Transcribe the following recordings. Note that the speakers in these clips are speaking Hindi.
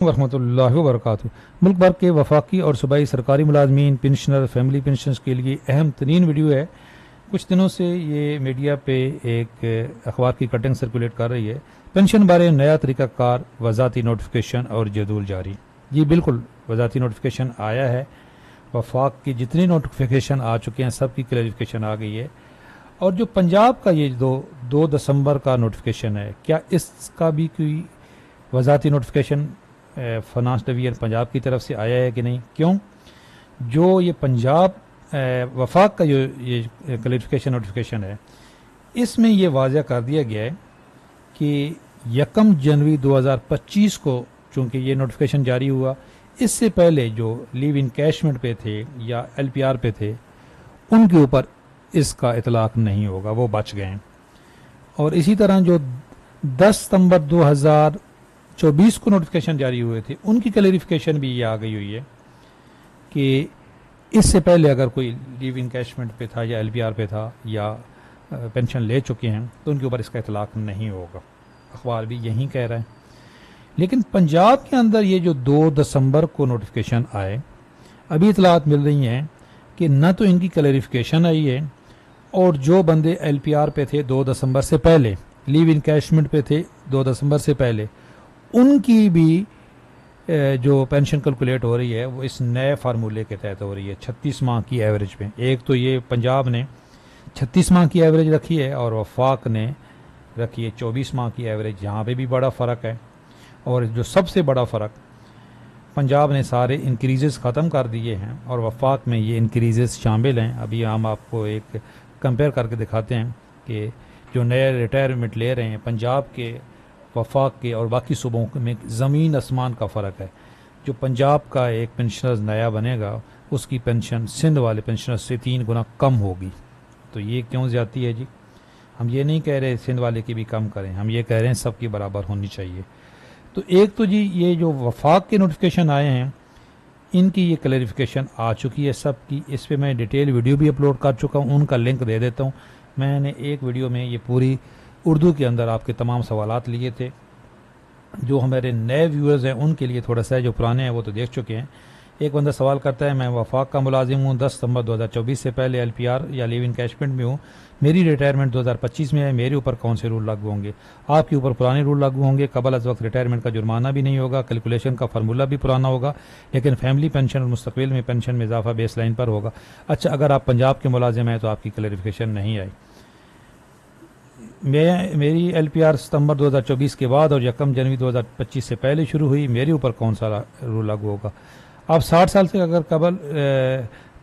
वरहमतुल्लाहि वबरकातुहू। मुल्क भर के वफाकी और सूबाई सरकारी मुलाजमीन, पेंशनर, फैमिली पेंशन के लिए अहम तरीन वीडियो है। कुछ दिनों से ये मीडिया पे एक अखबार की कटिंग सर्कुलेट कर रही है। पेंशन बारे नया तरीकाकार, वजाती नोटिफिकेशन और जदूल जारी। जी बिल्कुल, वजाती नोटिफिकेशन आया है। वफाक की जितनी नोटिफिकेशन आ चुके हैं सब की क्लैरिफिकेशन आ गई है। और जो पंजाब का ये 2 दिसंबर का नोटिफिकेशन है, क्या इसका भी कोई वजाती नोटिफिकेशन फाइनेंस डिवीजन पंजाब की तरफ से आया है कि नहीं? क्यों? जो ये पंजाब वफाक का जो ये क्लैरिफिकेशन नोटिफिकेशन है, इसमें ये वाज़ह कर दिया गया है कि 1 जनवरी 2025 को चूँकि ये नोटिफिकेशन जारी हुआ, इससे पहले जो लीव इनकैशमेंट पे थे या LPR पे थे, उनके ऊपर इसका इतलाक नहीं होगा, वो बच गए हैं। और इसी तरह जो 10 सितंबर 2024 को नोटिफिकेशन जारी हुए थे, उनकी क्लैरिफिकेशन भी ये आ गई हुई है कि इससे पहले अगर कोई लीव इनकैशमेंट पे था या LPR पे था या पेंशन ले चुके हैं तो उनके ऊपर इसका इतलाक नहीं होगा। अखबार भी यही कह रहा है। लेकिन पंजाब के अंदर ये जो 2 दिसंबर को नोटिफिकेशन आए, अभी इतलात मिल रही हैं कि न तो इनकी क्लैरिफिकेशन आई है, और जो बंदे LPR पे थे 2 दिसंबर से पहले, लीव इनकैशमेंट पे थे 2 दिसंबर से पहले, उनकी भी जो पेंशन कैलकुलेट हो रही है वो इस नए फार्मूले के तहत हो रही है 36 माह की एवरेज पे। एक तो ये पंजाब ने 36 माह की एवरेज रखी है और वफाक ने रखी है 24 माह की एवरेज। यहाँ पे भी बड़ा फ़र्क है। और जो सबसे बड़ा फ़र्क, पंजाब ने सारे इंक्रीजेस ख़त्म कर दिए हैं और वफाक में ये इंक्रीजेस शामिल हैं। अभी हम आपको एक कंपेयर करके दिखाते हैं कि जो नए रिटायरमेंट ले रहे हैं पंजाब के, वफाक के और बाकी सूबों में ज़मीन आसमान का फ़र्क है। जो पंजाब का एक पेंशनर नया बनेगा, उसकी पेंशन सिंध वाले पेंशनर से 3 गुना कम होगी। तो ये क्यों ज़्यादती है जी? हम ये नहीं कह रहे सिंध वाले की भी कम करें, हम ये कह रहे हैं सबकी बराबर होनी चाहिए। तो एक तो जी ये जो वफाक के नोटिफिकेशन आए हैं, इनकी ये क्लैरिफिकेशन आ चुकी है सबकी। इस पर मैं डिटेल वीडियो भी अपलोड कर चुका हूँ, उनका लिंक दे देता हूँ। मैंने एक वीडियो में ये पूरी उर्दू के अंदर आपके तमाम सवालात लिए थे। जो हमारे नए व्यूअर्स हैं उनके लिए थोड़ा सा है, जो पुराने हैं वो तो देख चुके हैं। एक बंदा सवाल करता है, मैं वफाक का मुलाजिम हूँ, 10 सितंबर 2024 से पहले LPR या लीव इनकैशमेंट में हूँ, मेरी रिटायरमेंट 2025 में है, मेरे ऊपर कौन से रूल लागू होंगे? आपके ऊपर पुराने रूल लागू होंगे। कबल अज वक्त रिटायरमेंट का जुर्माना भी नहीं होगा, कैलकुलेशन का फार्मूला भी पुराना होगा, लेकिन फैमिली पेंशन और मुस्तकबिल में पेंशन में इजाफा बेस लाइन पर होगा। अच्छा, अगर आप पंजाब के मुलाजिम हैं तो आपकी क्लैरिफिकेशन नहीं आई। मेरी LPR सितंबर 2024 के बाद और 1 जनवरी 2025 से पहले शुरू हुई, मेरे ऊपर कौन सा रूल लागू होगा? आप 60 साल से अगर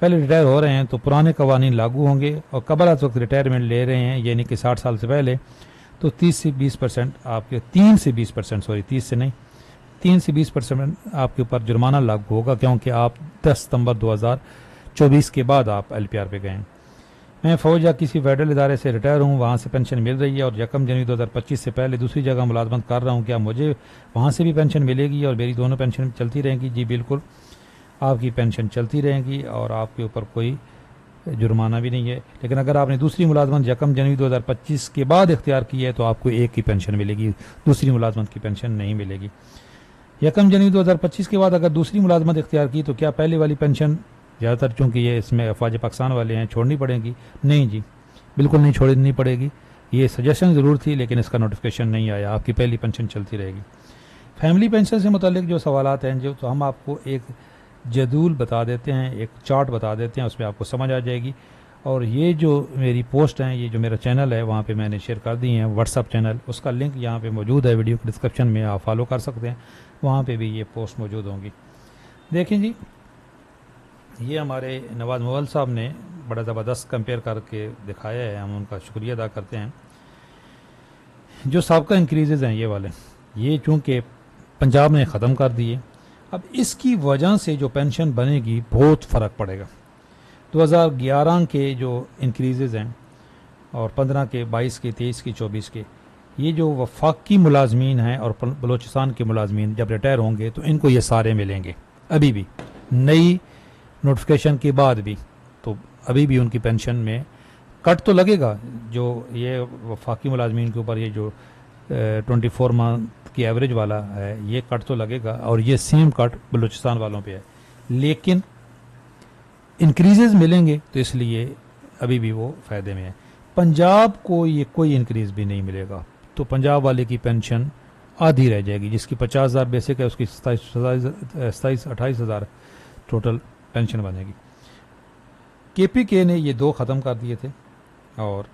पहले रिटायर हो रहे हैं तो पुराने कवानीन लागू होंगे, और कबल आज वक्त रिटायरमेंट ले रहे हैं यानी कि 60 साल से पहले, तो 30 से 20% आपके 3 से 20% सॉरी 30 से नहीं 3 से 20% आपके ऊपर जुर्माना लागू होगा, क्योंकि आप 10 सितंबर 2024 के बाद आप LPR पे गए हैं। मैं फौज या किसी फेडरल इदारे से रिटायर हूँ, वहाँ से पेंशन मिल रही है और 1 जनवरी 2025 से पहले दूसरी जगह मुलाजमत कर रहा हूँ, क्या मुझे वहाँ से भी पेंशन मिलेगी और मेरी दोनों पेंशन चलती रहेंगी? जी बिल्कुल, आपकी पेंशन चलती रहेंगी और आपके ऊपर कोई जुर्माना भी नहीं है। लेकिन अगर आपने दूसरी मुलाजमत 1 जनवरी 2025 के बाद इख्तियार की है तो आपको एक ही पेंशन मिलेगी, दूसरी मुलाजमत की पेंशन नहीं मिलेगी। 1 जनवरी 2025 के बाद अगर दूसरी मुलाजमत इख्तियार की तो क्या पहले वाली पेंशन, ज़्यादातर चूँकि ये इसमें अफवाज पाकिस्तान वाले हैं, छोड़नी पड़ेगी? नहीं जी, बिल्कुल नहीं छोड़नी पड़ेगी। ये सजेशन ज़रूर थी लेकिन इसका नोटिफिकेशन नहीं आया, आपकी पहली पेंशन चलती रहेगी। फैमिली पेंशन से मुतल्लिक जो सवालात हैं, जो तो हम आपको एक जदूल बता देते हैं, एक चार्ट बता देते हैं, उसमें आपको समझ आ जाएगी। और ये जो मेरी पोस्ट हैं, ये जो मेरा चैनल है वहाँ पे मैंने शेयर कर दी हैं, व्हाट्सअप चैनल, उसका लिंक यहाँ पे मौजूद है, वीडियो के डिस्क्रिप्शन में आप फॉलो कर सकते हैं, वहाँ पे भी ये पोस्ट मौजूद होंगी। देखें जी, ये हमारे नवाज मुवल साहब ने बड़ा ज़बरदस्त कंपेयर करके दिखाया है, हम उनका शुक्रिया अदा करते हैं। जो साबका इंक्रीजेज़ हैं ये वाले, ये चूँकि पंजाब ने ख़त्म कर दिए, अब इसकी वजह से जो पेंशन बनेगी बहुत फ़र्क पड़ेगा। 2011 के जो इंक्रीजेज़ हैं और 15 के, 22 के, 23 के, 24 के, ये जो वफाकी मुलाजमीन हैं और बलोचिस्तान के मुलाजमीन जब रिटायर होंगे तो इनको ये सारे मिलेंगे। अभी भी नई नोटिफिकेशन के बाद भी, तो अभी भी उनकी पेंशन में कट तो लगेगा। जो ये वफाकी मुलाजमीन के ऊपर ये जो 24 मंथ की एवरेज वाला है ये कट तो लगेगा, और ये सेम कट बलूचिस्तान वालों पे है, लेकिन इंक्रीजेज मिलेंगे, तो इसलिए अभी भी वो फ़ायदे में है। पंजाब को ये कोई इंक्रीज भी नहीं मिलेगा, तो पंजाब वाले की पेंशन आधी रह जाएगी, जिसकी 50,000 बेसिक है उसकी 28,000 टोटल पेंशन बनेगी। केपीके ने ये 2 ख़त्म कर दिए थे, और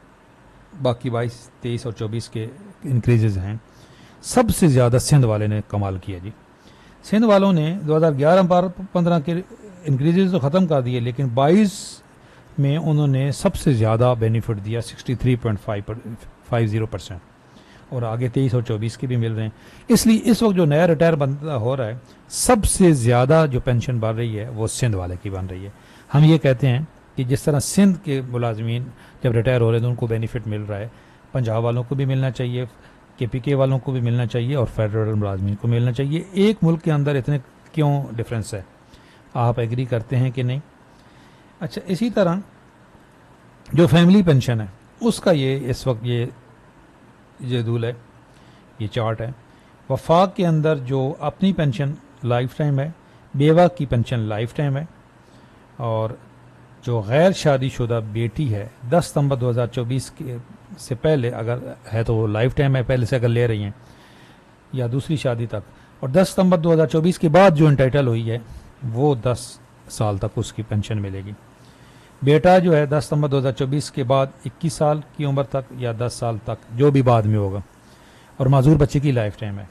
बाकी 22, 23 और 24 के इंक्रीजेज हैं। सबसे ज़्यादा सिंध वाले ने कमाल किया जी। सिंध वालों ने 2011-15 के इंक्रीजेज तो ख़त्म कर दिए, लेकिन 22 में उन्होंने सबसे ज़्यादा बेनिफिट दिया 63.50%, और आगे 23 और 24 के भी मिल रहे हैं। इसलिए इस वक्त जो नया रिटायर बंदा हो रहा है, सबसे ज़्यादा जो पेंशन बढ़ रही है वो सिंध वाले की बन रही है। हम ये कहते हैं कि जिस तरह सिंध के मुलाजमीन जब रिटायर हो रहे हैं तो उनको बेनिफिट मिल रहा है, पंजाब वालों को भी मिलना चाहिए, केपीके वालों को भी मिलना चाहिए, और फेडरल मुलाजमीन को मिलना चाहिए। एक मुल्क के अंदर इतने क्यों डिफरेंस है? आप एग्री करते हैं कि नहीं? अच्छा, इसी तरह जो फैमिली पेंशन है उसका ये इस वक्त ये जदूल है, ये चार्ट है। वफाक के अंदर जो अपनी पेंशन लाइफ टाइम है, बेवा की पेंशन लाइफ टाइम है, और जो गैर शादीशुदा बेटी है 10 सितंबर 2024 के से पहले अगर है तो वो लाइफ टाइम है, पहले से अगर ले रही हैं, या दूसरी शादी तक, और 10 सितंबर 2024 के बाद जो इंटाइटल हुई है वो 10 साल तक उसकी पेंशन मिलेगी। बेटा जो है 10 सितंबर 2024 के बाद 21 साल की उम्र तक या 10 साल तक, जो भी बाद में होगा, और माजूर बच्चे की लाइफ टाइम है।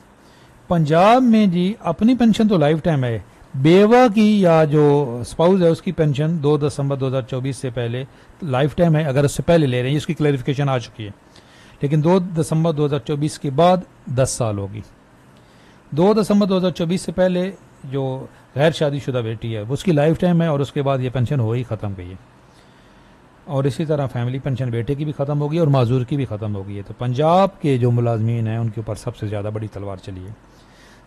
पंजाब में जी अपनी पेंशन तो लाइफ टाइम है, बेवा की या जो स्पाउस है उसकी पेंशन 2 दिसंबर 2024 से पहले लाइफ टाइम है, अगर उससे पहले ले रहे हैं, इसकी क्लैरिफिकेशन आ चुकी है, लेकिन 2 दिसंबर 2024 के बाद 10 साल होगी। 2 दिसंबर 2024 से पहले जो गैर शादीशुदा बेटी है उसकी लाइफ टाइम है, और उसके बाद ये पेंशन हो ही ख़त्म गई है। और इसी तरह फैमिली पेंशन बेटे की भी ख़त्म होगी और माजूर की भी ख़त्म हो गई है। तो पंजाब के जो मुलाजमीन हैं उनके ऊपर सबसे ज़्यादा बड़ी तलवार चली है।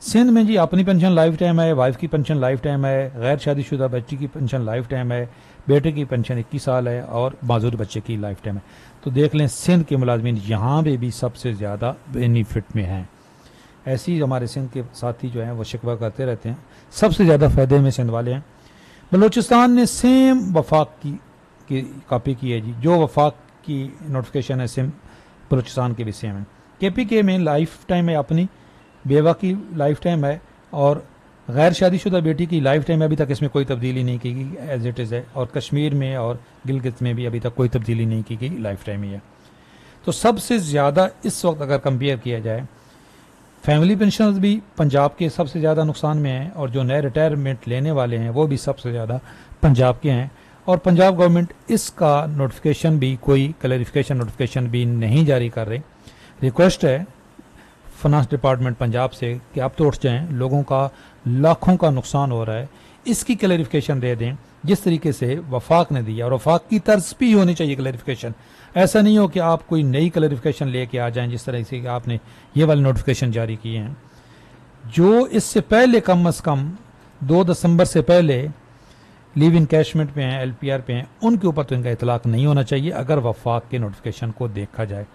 सिंध में जी अपनी पेंशन लाइफ टाइम है, वाइफ की पेंशन लाइफ टाइम है, गैर शादीशुदा बच्ची की पेंशन लाइफ टाइम है, बेटे की पेंशन 21 साल है, और माजूर बच्चे की लाइफ टाइम है। तो देख लें सिंध के मुलाजमीन यहाँ पे भी सबसे ज़्यादा बेनिफिट में हैं। ऐसे ही हमारे सिंध के साथी जो हैं वो शिकवा करते रहते हैं, सबसे ज़्यादा फ़ायदे में सिंध वाले हैं। बलूचिस्तान ने सेम वफाक की कॉपी की है जी, जो वफाक की नोटिफिकेशन है सिंध बलूचिस्तान के भी सेम है। केपीके में लाइफ टाइम है अपनी, बेवा की लाइफ टाइम है, और गैर शादीशुदा बेटी की लाइफ टाइम है। अभी तक इसमें कोई तब्दीली नहीं की गई, एज इट इज़ है। और कश्मीर में और गिलगित में भी अभी तक कोई तब्दीली नहीं की गई, लाइफ टाइम ही है। तो सबसे ज़्यादा इस वक्त अगर कंपेयर किया जाए, फैमिली पेंशन भी पंजाब के सबसे ज़्यादा नुकसान में हैं, और जो नए रिटायरमेंट लेने वाले हैं वो भी सबसे ज़्यादा पंजाब के हैं। और पंजाब गवर्नमेंट इसका नोटिफिकेशन भी, कोई क्लैरिफिकेशन नोटिफिकेशन भी नहीं जारी कर रही। रिक्वेस्ट है फाइनेंस डिपार्टमेंट पंजाब से कि आप तो उठ जाएं, लोगों का लाखों का नुकसान हो रहा है, इसकी क्लैरिफिकेशन दे दें जिस तरीके से वफाक ने दिया, और वफाक की तर्ज भी होनी चाहिए क्लैरिफिकेशन। ऐसा नहीं हो कि आप कोई नई क्लैरिफिकेशन लेके आ जाएं, जिस तरह से कि आपने ये वाले नोटिफिकेशन जारी किए हैं। जो इससे पहले कम अज़ कम 2 दिसंबर से पहले लीव इनकैशमेंट पे हैं, LPR पे हैं, उनके ऊपर तो इनका इतलाक नहीं होना चाहिए अगर वफाक के नोटिफिकेशन को देखा जाए।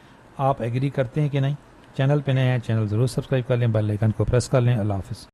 आप एग्री करते हैं कि नहीं? चैनल पे नए हैं, चैनल ज़रूर सब्सक्राइब कर लें, बेल आइकन को प्रेस कर लें। अल्लाह हाफ़िज़।